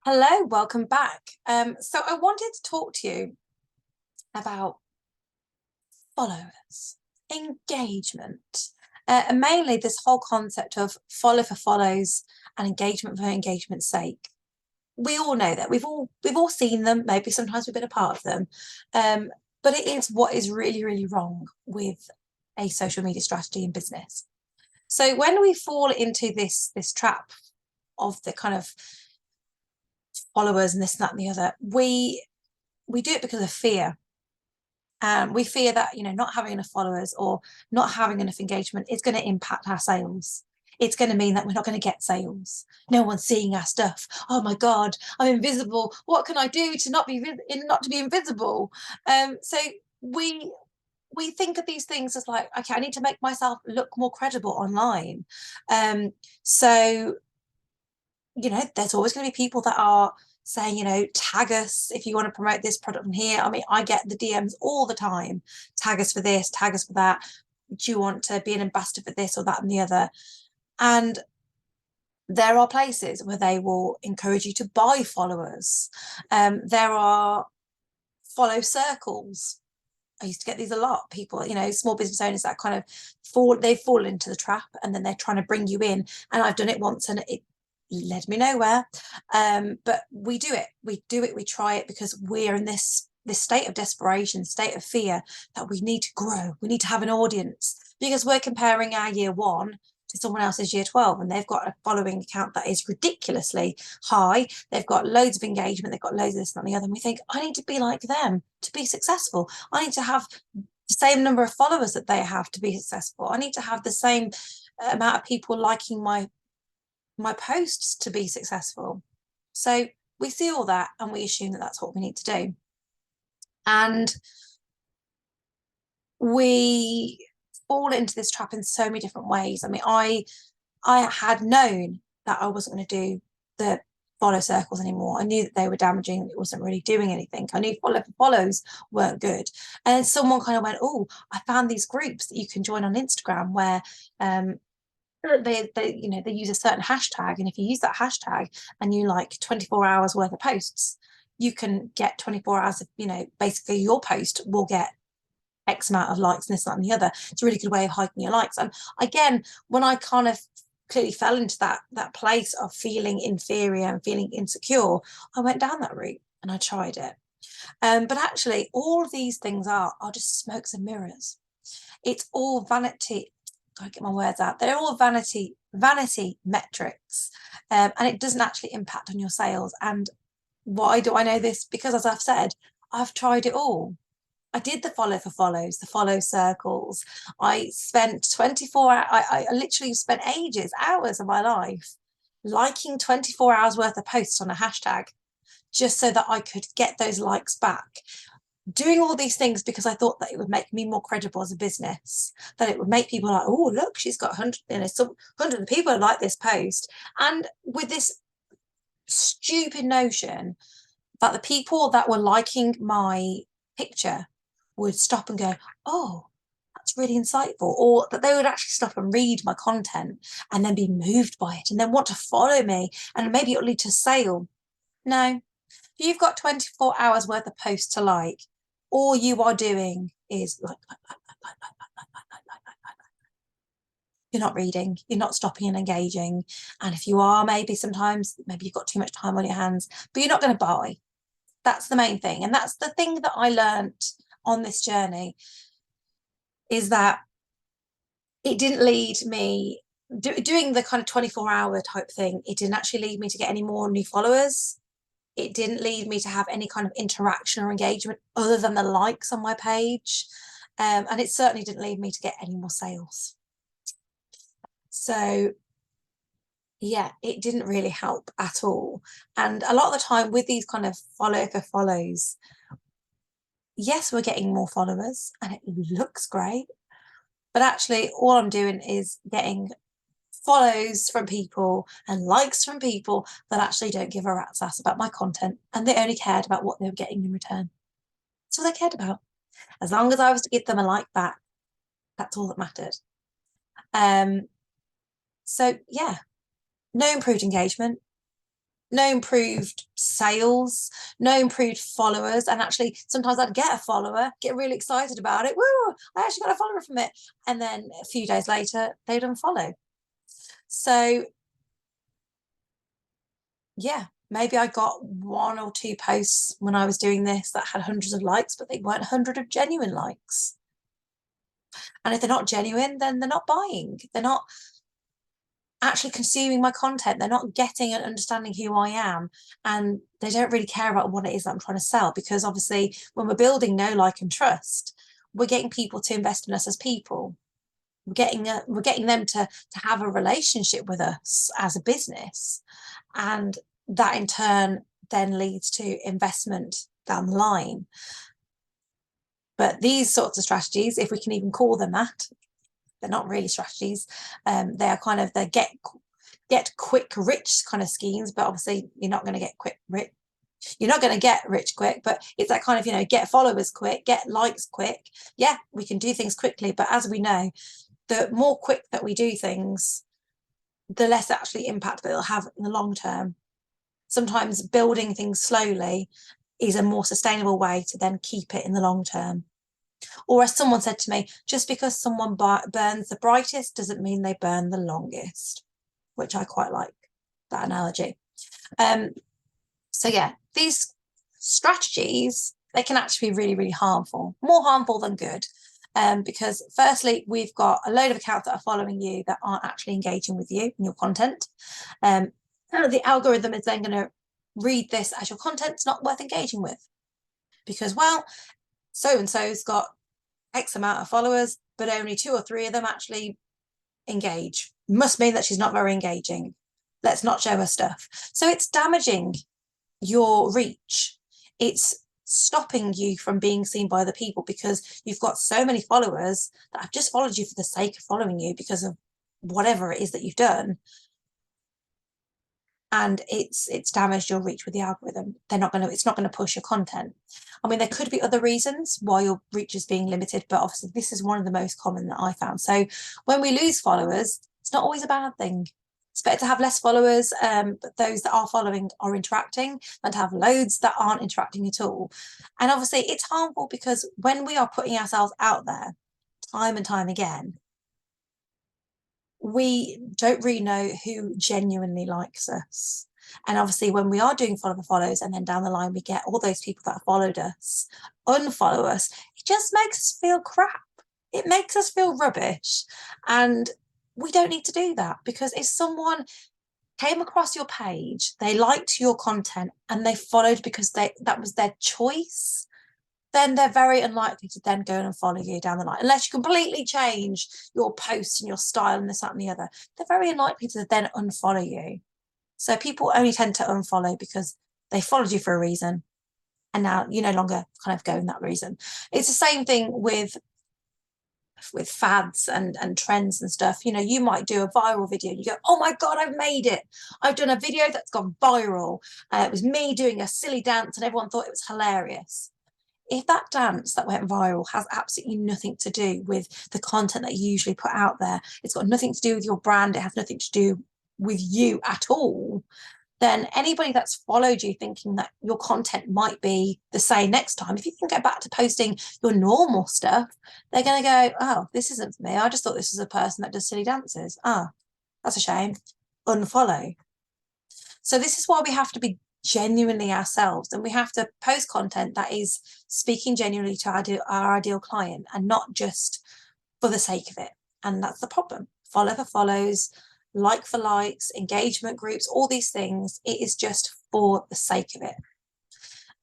Hello, welcome back. So I wanted to talk to you about followers, engagement, and mainly this whole concept of follow for follows and engagement for engagement's sake. We all know that we've all seen them. Maybe sometimes we've been a part of them, um, but it is what is really wrong with a social media strategy in business. So when we fall into this trap of the kind of followers and this and that and the other, we do it because of fear. We fear that not having enough followers or not having enough engagement is going to impact our sales. It's going to mean that we're not going to get sales. No one's seeing our stuff. Oh my God, I'm invisible. What can I do to not to be invisible? So we we think of these things as like, okay, I need to make myself look more credible online. So there's always going to be people that are saying, tag us if you want to promote this product from here. I mean, I get the DMs all the time. Tag us for this, tag us for that. Do you want to be an ambassador for this or that and the other? And there are places where they will encourage you to buy followers. There are follow circles. I used to get these a lot. People, small business owners that kind of they've fallen into the trap and then they're trying to bring you in. And I've done it once and it led me nowhere. But we do it. We try it because we're in this state of desperation, state of fear that we need to grow. We need to have an audience because we're comparing our year one to someone else's year 12 and they've got a following account that is ridiculously high. They've got loads of engagement. They've got loads of this and the other. And we think, I need to be like them to be successful. I need to have the same number of followers that they have to be successful. I need to have the same amount of people liking my posts to be successful. So we see all that and we assume that that's what we need to do. And we fall into this trap in so many different ways. I mean, I had known that I wasn't going to do the follow circles anymore. I knew that they were damaging. It wasn't really doing anything. I knew follows weren't good. And someone kind of went, oh, I found these groups that you can join on Instagram where they use a certain hashtag, and if you use that hashtag and you like 24 hours worth of posts, you can get 24 hours of basically your post will get X amount of likes and this, that, and the other. It's a really good way of hiking your likes. And again, when I kind of clearly fell into that place of feeling inferior and feeling insecure, I went down that route and I tried it. But actually, all of these things are just smokes and mirrors. It's all vanity. Gotta get my words out. They're all vanity metrics, and it doesn't actually impact on your sales. And why do I know this? Because as I've said, I've tried it all. I did the follow for follows, the follow circles. I spent 24 hours, I literally spent hours of my life liking 24 hours worth of posts on a hashtag just so that I could get those likes back. Doing all these things because I thought that it would make me more credible as a business, that it would make people like, oh, look, she's got 100 people like this post. And with this stupid notion that the people that were liking my picture would stop and go, oh, that's really insightful, or that they would actually stop and read my content and then be moved by it and then want to follow me and maybe it'll lead to a sale. No, if you've got 24 hours worth of posts to like, all you are doing is like, you're not reading, you're not stopping and engaging. And if you are, maybe you've got too much time on your hands, but you're not going to buy. That's the main thing. And that's the thing that I learned on this journey, is that it didn't lead me doing the kind of 24-hour type thing. It didn't actually lead me to get any more new followers. It didn't lead me to have any kind of interaction or engagement other than the likes on my page. And it certainly didn't lead me to get any more sales. So yeah, it didn't really help at all. And a lot of the time with these kind of follow for follows, yes, we're getting more followers and it looks great, but actually all I'm doing is getting follows from people and likes from people that actually don't give a rat's ass about my content, and they only cared about what they were getting in return. That's all they cared about. As long as I was to give them a like back, that's all that mattered. So yeah, no improved engagement, no improved sales, no improved followers. And actually, sometimes I'd get a follower, get really excited about it. Woo, I actually got a follower from it. And then a few days later, they'd unfollow. So, yeah, maybe I got one or two posts when I was doing this that had hundreds of likes, but they weren't 100 of genuine likes. And if they're not genuine, then they're not buying. They're not actually consuming my content. They're not getting and understanding who I am, and they don't really care about what it is that I'm trying to sell, because obviously when we're building know, like and trust, we're getting people to invest in us as people. We're getting them to have a relationship with us as a business, and that in turn then leads to investment down the line. But these sorts of strategies, if we can even call them that, they're not really strategies. They are kind of the get quick rich kind of schemes, but obviously you're not going to get quick rich. You're not going to get rich quick, but it's that kind of, get followers quick, get likes quick. Yeah, we can do things quickly, but as we know, the more quick that we do things, the less actually impact that it'll have in the long term. Sometimes building things slowly is a more sustainable way to then keep it in the long term. Or as someone said to me, just because someone burns the brightest doesn't mean they burn the longest, which I quite like that analogy. So yeah, these strategies, they can actually be really, really harmful, more harmful than good. Because firstly, we've got a load of accounts that are following you that aren't actually engaging with you and your content. The algorithm is then going to read this as your content's not worth engaging with, because, well, so and so's got X amount of followers, but only 2 or 3 of them actually engage. Must mean that she's not very engaging. Let's not show her stuff. So it's damaging your reach. It's stopping you from being seen by other people, because you've got so many followers that have just followed you for the sake of following you because of whatever it is that you've done. And it's damaged your reach with the algorithm. It's not going to push your content. I mean, there could be other reasons why your reach is being limited, but obviously this is one of the most common that I found. So when we lose followers, it's not always a bad thing. It's better to have less followers, but those that are following are interacting, than to have loads that aren't interacting at all. And obviously it's harmful, because when we are putting ourselves out there time and time again, we don't really know who genuinely likes us. And obviously, when we are doing follow for follows, and then down the line we get all those people that have followed us unfollow us, it just makes us feel crap. It makes us feel rubbish. And we don't need to do that, because if someone came across your page, they liked your content, and they followed because that was their choice, then they're very unlikely to then go and follow you down the line. Unless you completely change your posts and your style and this, that, and the other, they're very unlikely to then unfollow you. So people only tend to unfollow because they followed you for a reason, and now you no longer kind of go in that reason. It's the same thing with fads and trends and stuff. You might do a viral video and you go, oh my God, I've made it. I've done a video that's gone viral. It was me doing a silly dance and everyone thought it was hilarious. If that dance that went viral has absolutely nothing to do with the content that you usually put out there, it's got nothing to do with your brand, it has nothing to do with you at all, then anybody that's followed you thinking that your content might be the same next time, if you can go back to posting your normal stuff, they're going to go, oh, this isn't for me. I just thought this was a person that does silly dances. Ah, that's a shame. Unfollow. So this is why we have to be genuinely ourselves, and we have to post content that is speaking genuinely to our ideal client, and not just for the sake of it. And that's the problem. Follow for follows, like for likes, engagement groups, all these things, it is just for the sake of it.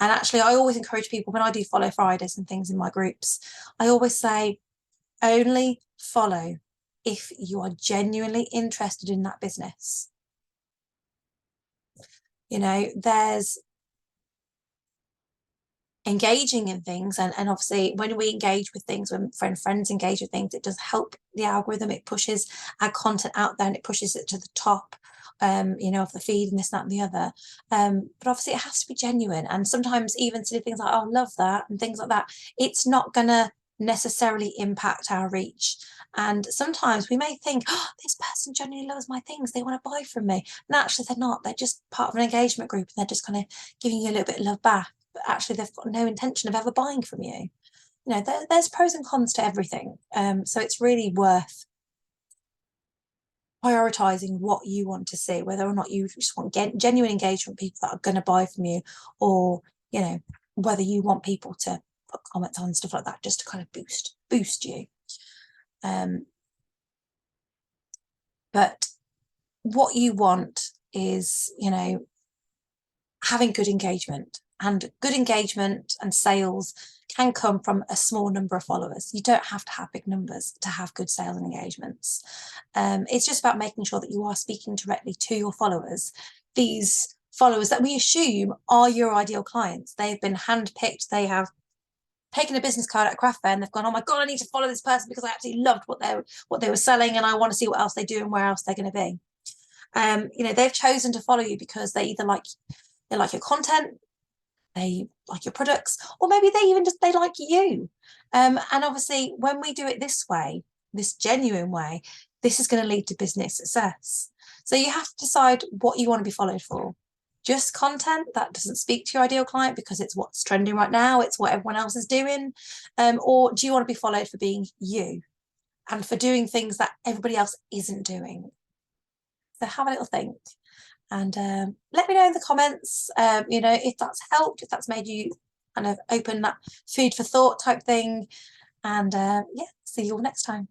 And actually, I always encourage people, when I do follow Fridays and things in my groups, I always say, only follow if you are genuinely interested in that business. There's engaging in things, and obviously when we engage with things, when friends engage with things, it does help the algorithm. It pushes our content out there and it pushes it to the top of the feed and this, that, and the other. But obviously it has to be genuine, and sometimes even silly things like, oh, love that, and things like that, it's not gonna necessarily impact our reach. And sometimes we may think, oh, this person genuinely loves my things, they want to buy from me. And actually they're not, they're just part of an engagement group and they're just kind of giving you a little bit of love back, but actually they've got no intention of ever buying from you. You know, there's pros and cons to everything. So it's really worth prioritizing what you want to see, whether or not you just want genuine engagement, people that are going to buy from you, or, you know, whether you want people to put comments on, stuff like that, just to kind of boost you. But what you want is, you know, having good engagement, and good engagement and sales can come from a small number of followers. You don't have to have big numbers to have good sales and engagements. It's just about making sure that you are speaking directly to your followers. These followers that we assume are your ideal clients. They've been handpicked. They have taken a business card at a craft fair and they've gone, oh my God, I need to follow this person because I absolutely loved what they were selling and I want to see what else they do and where else they're going to be. You know, they've chosen to follow you because they either like your content, they like your products, or maybe they even just they like you. And obviously when we do it this way, this genuine way, this is going to lead to business success. So you have to decide what you want to be followed for. Just content that doesn't speak to your ideal client because it's what's trending right now, it's what everyone else is doing, or do you want to be followed for being you and for doing things that everybody else isn't doing? So have a little think. And let me know in the comments, you know, if that's helped, if that's made you kind of open that food for thought type thing. And yeah, see you all next time.